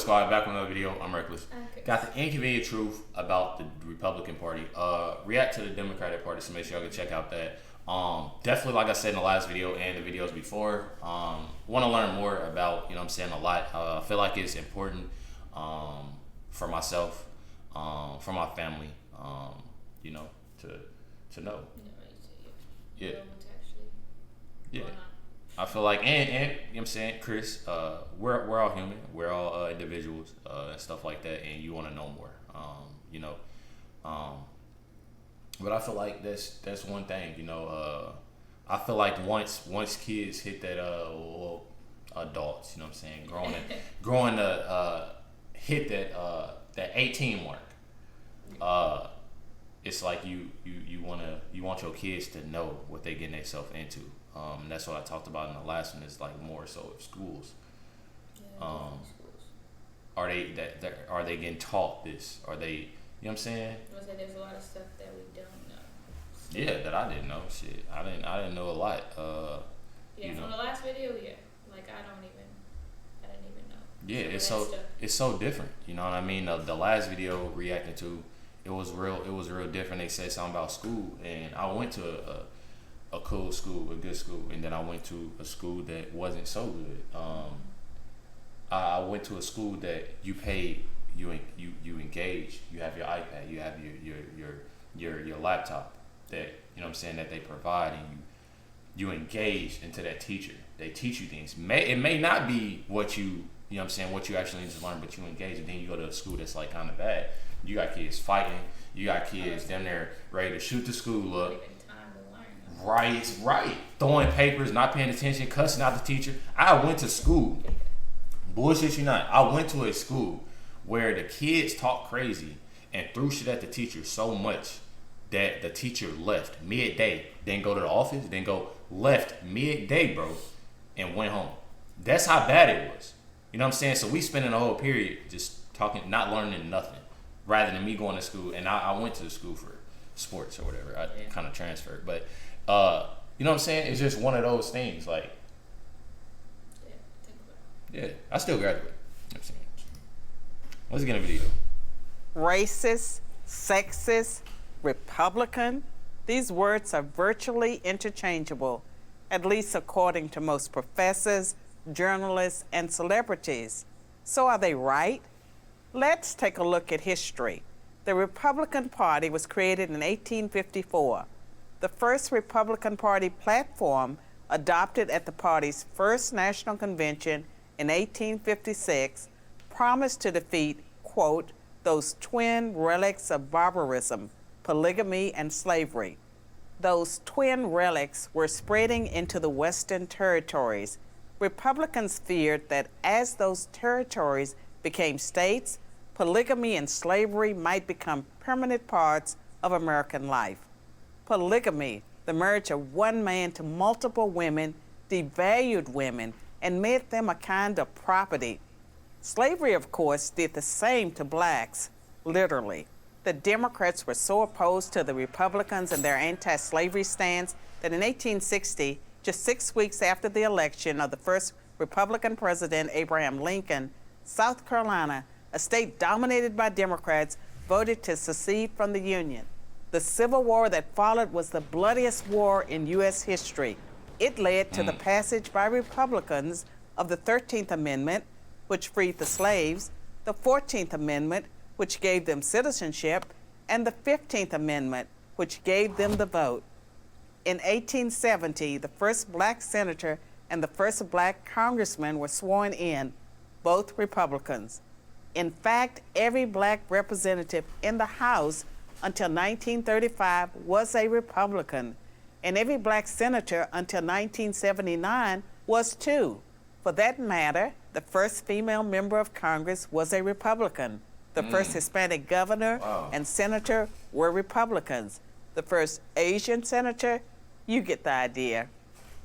Squad? Back with another video. I'm Recklezz. Okay. Got the inconvenient truth about the Republican Party. React to the Democratic Party, so make sure y'all can check out that. Definitely, like I said in the last video and the videos before, want to learn more about, you know what I'm saying, a lot. I feel like it's important for myself, for my family, you know, to know. Yeah. Yeah. I feel like, and you know what I'm saying, Chris, we're all human. We're all individuals and stuff like that, and you want to know more, you know. But I feel like that's one thing, you know. I feel like once kids hit that, well, adults, you know what I'm saying, growing to hit that 18 mark, it's like you want your kids to know what they getting themselves into. And that's what I talked about in the last one. Is like more so of schools. Are they getting taught this? Are they, you know what I'm saying? I was saying there's a lot of stuff that we don't know. Yeah, that I didn't know. Shit, I didn't know a lot. Yeah, you from know. the last video, yeah. Like I didn't even know. Yeah, Some of it's so different. You know what I mean? The last video reacting to, it was real different. They said something about school, and I went to a cool school, a good school, and then I went to a school that wasn't so good. I went to a school that you paid, you engage, you have your iPad, you have your laptop, that, you know what I'm saying, that they provide, and you engage into that teacher. They teach you things. It may not be what you know what I'm saying, what you actually need to learn, but you engage, and then you go to a school that's like kind of bad. You got kids fighting, you got kids down there ready to shoot the school up. Right. Throwing papers, not paying attention, cussing out the teacher. I went to school. Bullshit you not. I went to a school where the kids talk crazy and threw shit at the teacher so much that the teacher left midday. Didn't go to the office, left midday, bro, and went home. That's how bad it was. You know what I'm saying? So we spending the whole period just talking, not learning nothing, rather than me going to school. And I went to the school for sports or whatever. I kind of transferred, but you know what I'm saying? It's just one of those things. Like, yeah, I still graduate. You know what I'm saying? Let's get a video. Racist, sexist, Republican. These words are virtually interchangeable, at least according to most professors, journalists, and celebrities. So are they right? Let's take a look at history. The Republican Party was created in 1854. The first Republican Party platform, adopted at the party's first national convention in 1856, promised to defeat, quote, those twin relics of barbarism, polygamy and slavery. Those twin relics were spreading into the Western territories. Republicans feared that as those territories became states, polygamy and slavery might become permanent parts of American life. Polygamy, the marriage of one man to multiple women, devalued women and made them a kind of property. Slavery, of course, did the same to blacks, literally. The Democrats were so opposed to the Republicans and their anti-slavery stance that in 1860, just 6 weeks after the election of the first Republican president, Abraham Lincoln, South Carolina, a state dominated by Democrats, voted to secede from the Union. The Civil War that followed was the bloodiest war in U.S. history. It led to the passage by Republicans of the 13th Amendment, which freed the slaves, the 14th Amendment, which gave them citizenship, and the 15th Amendment, which gave them the vote. In 1870, the first black senator and the first black congressman were sworn in, both Republicans. In fact, every black representative in the House until 1935 was a Republican, and every black senator until 1979 was too. For that matter, the first female member of Congress was a Republican. The first Hispanic governor and senator were Republicans. The first Asian senator, you get the idea.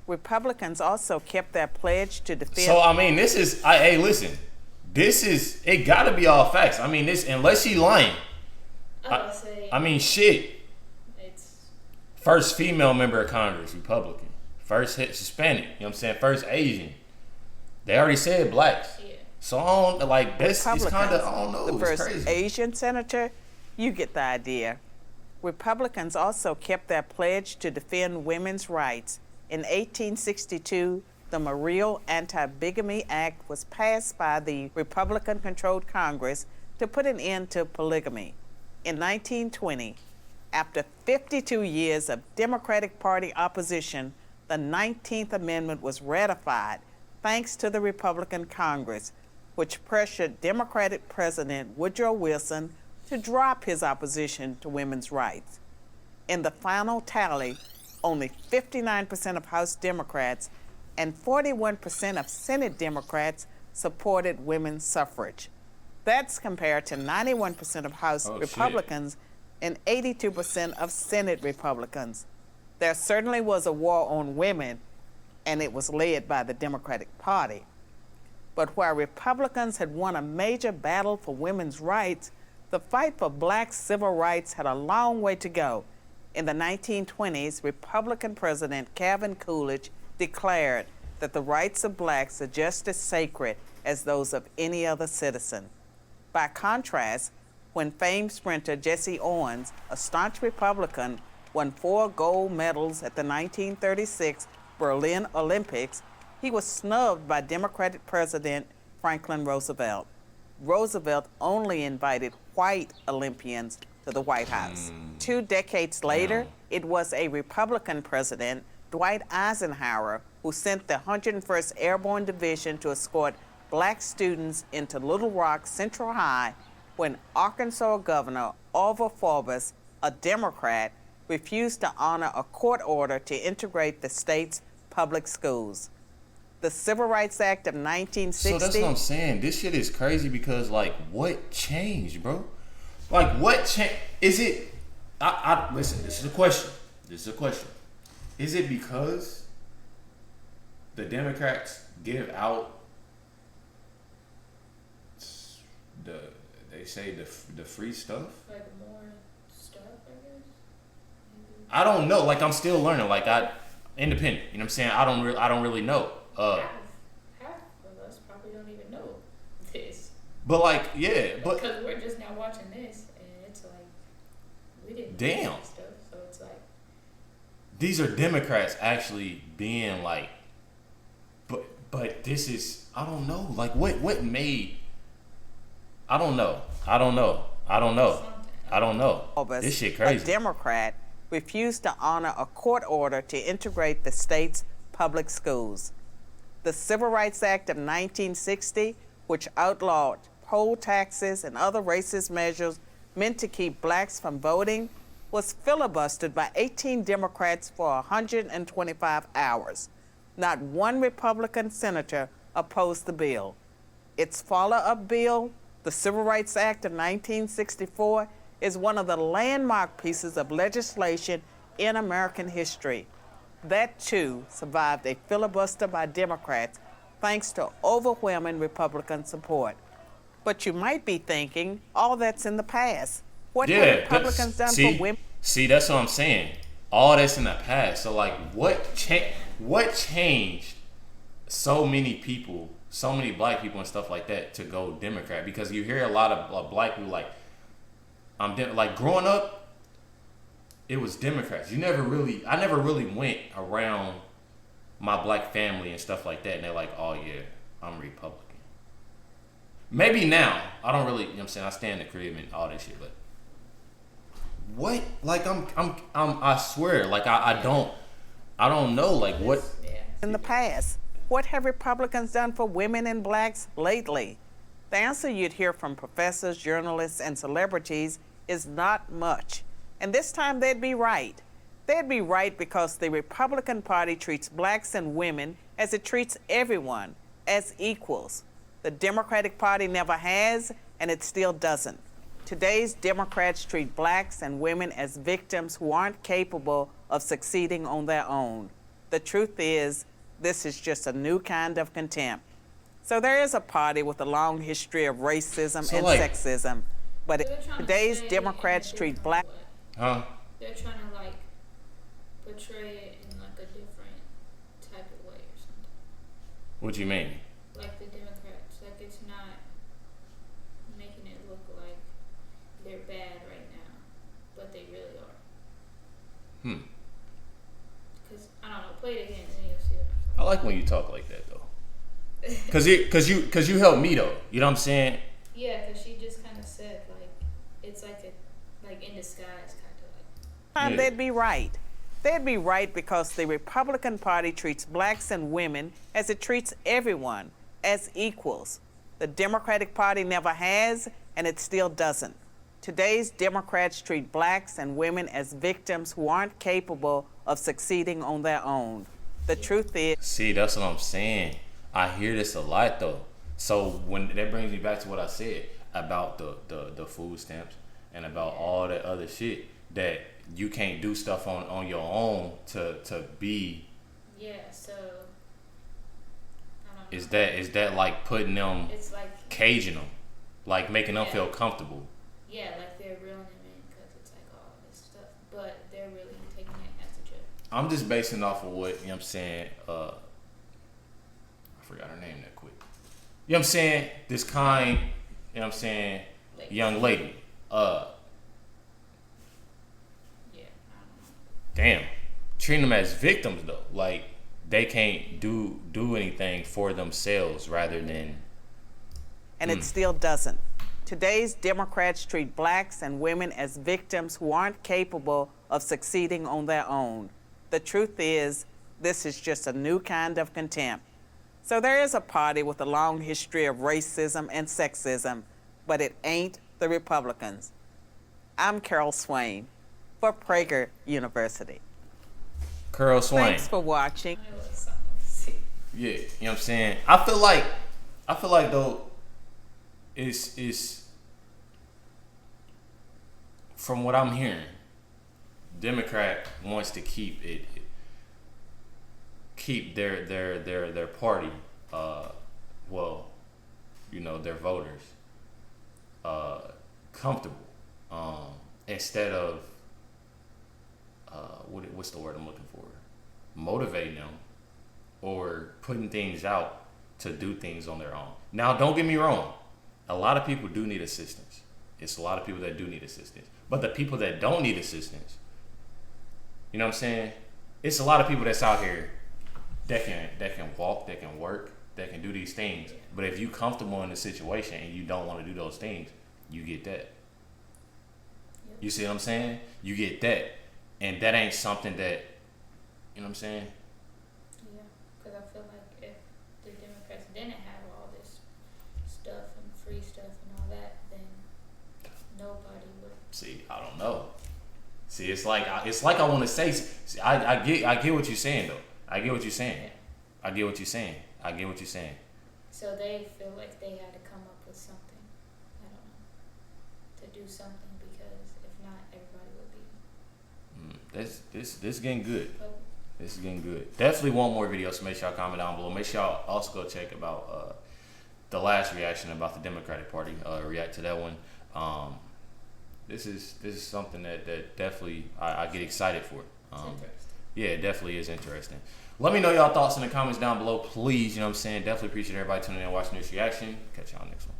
Republicans also kept their pledge to defend. So, I mean, hey, listen, it gotta be all facts. I mean, unless she lying. I mean, shit. First female member of Congress, Republican. First Hispanic, you know what I'm saying? First Asian. They already said blacks. Yeah. So I don't like this. It's kind Republicans, of I don't know. the It's first crazy. Asian senator, you get the idea. Republicans also kept their pledge to defend women's rights. In 1862, the Morrill Anti-Bigamy Act was passed by the Republican-controlled Congress to put an end to polygamy. In 1920, after 52 years of Democratic Party opposition, the 19th Amendment was ratified thanks to the Republican Congress, which pressured Democratic President Woodrow Wilson to drop his opposition to women's rights. In the final tally, only 59% of House Democrats and 41% of Senate Democrats supported women's suffrage. That's compared to 91% of House Republicans and 82% of Senate Republicans. There certainly was a war on women, and it was led by the Democratic Party. But where Republicans had won a major battle for women's rights, the fight for black civil rights had a long way to go. In the 1920s, Republican President Calvin Coolidge declared that the rights of blacks are just as sacred as those of any other citizen. By contrast, when famed sprinter Jesse Owens, a staunch Republican, won 4 gold medals at the 1936 Berlin Olympics, he was snubbed by Democratic President Franklin Roosevelt. Roosevelt only invited white Olympians to the White House. 2 decades later, it was a Republican president, Dwight Eisenhower, who sent the 101st Airborne Division to escort black students into Little Rock Central High when Arkansas Governor Orville Forbes, a Democrat, refused to honor a court order to integrate the state's public schools. The Civil Rights Act of 1960. So that's what I'm saying. This shit is crazy because, like, what changed, bro? Like, what changed? Is it? Listen. This is a question. Is it because the Democrats give out they say the free stuff? Like more stuff, I guess. Maybe. I don't know. Like, I'm still learning. Like, independent. You know what I'm saying? I don't really know. Half of us probably don't even know this. But like, yeah, but because we're just now watching this, and it's like we didn't damn know that stuff, so it's like these are Democrats actually being like, but this is I don't know. Like, what made? I don't know. This shit crazy. A Democrat refused to honor a court order to integrate the state's public schools. The Civil Rights Act of 1960, which outlawed poll taxes and other racist measures meant to keep blacks from voting, was filibustered by 18 Democrats for 125 hours. Not one Republican senator opposed the bill. Its follow-up bill, the Civil Rights Act of 1964, is one of the landmark pieces of legislation in American history. That, too, survived a filibuster by Democrats thanks to overwhelming Republican support. But you might be thinking, all that's in the past. What have Republicans done for women? See, that's what I'm saying. All that's in the past. So, like, what changed so many people, so many black people and stuff like that to go Democrat? Because you hear a lot of black people like, like growing up, it was Democrats. I never really went around my black family and stuff like that, and they're like, oh yeah, I'm Republican. Maybe now, I don't really, you know what I'm saying, I stay in the crib and all that shit, but what? Like, I swear, like, I don't know, like, what? In the past, what have Republicans done for women and blacks lately? The answer you'd hear from professors, journalists, and celebrities is not much. And this time they'd be right. They'd be right because the Republican Party treats blacks and women as it treats everyone, as equals. The Democratic Party never has, and it still doesn't. Today's Democrats treat blacks and women as victims who aren't capable of succeeding on their own. The truth is, this is just a new kind of contempt. So there is a party with a long history of racism and sexism, but today's Democrats treat black. Huh? They're trying to like portray it in like a different type of way or something. What do you mean? like the Democrats. Like it's not making it look like they're bad right now, but they really are. Cause I don't know. Play it again, and then you'll see what I'm I like when you talk like that though. Cause you help me though. You know what I'm saying? Yeah, because she just kind of said like it's like in disguise, kind of like. And they'd be right. They'd be right because the Republican Party treats blacks and women as it treats everyone, as equals. The Democratic Party never has, and it still doesn't. Today's Democrats treat blacks and women as victims who aren't capable of succeeding on their own. The truth is. See, that's what I'm saying. I hear this a lot though. So when that brings me back to what I said about the food stamps and about all that other shit that you can't do stuff on your own to be. Yeah. So. I don't know. Is that like putting them? It's like caging them, like making them feel comfortable. Yeah, like they're reeling them in because it's like all this stuff, but they're really taking it as a joke. I'm just basing off of what, you know what I'm saying, I forgot her name that quick. You know what I'm saying? This kind, you know what I'm saying, young lady. Yeah, I don't know. Damn. Treating them as victims though. Like they can't do anything for themselves rather than. And it still doesn't. Today's Democrats treat blacks and women as victims who aren't capable of succeeding on their own. The truth is, this is just a new kind of contempt. So there is a party with a long history of racism and sexism, but it ain't the Republicans. I'm Carol Swain for Prager University. Carol Swain. Thanks for watching. I know it's something to see. Yeah, you know what I'm saying? I feel like though it's from what I'm hearing, Democrat wants to keep their party, well, you know, their voters, comfortable, instead of, what's the word I'm looking for? Motivating them or putting things out to do things on their own. Now, don't get me wrong. A lot of people do need assistance. It's a lot of people that do need assistance. But the people that don't need assistance, you know what I'm saying? It's a lot of people that's out here that can walk, that can work, that can do these things. But if you comfortable in the situation and you don't want to do those things, you get that. You see what I'm saying? You get that. And that ain't something that, you know what I'm saying? Yeah, because I feel like if the Democrats didn't have all this stuff and free stuff and all that, then nobody would. See, I don't know. See, it's like I want to say. See, I get what you're saying though. I get what you're saying. Yeah. I get what you're saying. I get what you're saying. So they feel like they had to come up with something. I don't know. To do something because if not, everybody would be. This getting good. But This is getting good. Definitely want more videos, so make sure y'all comment down below. Make sure y'all also go check about the last reaction about the Democratic Party. React to that one. This is something that definitely I get excited for. it's interesting. Yeah, it definitely is interesting. Let me know y'all thoughts in the comments down below, please. You know what I'm saying? Definitely appreciate everybody tuning in and watching this reaction. Catch y'all next one.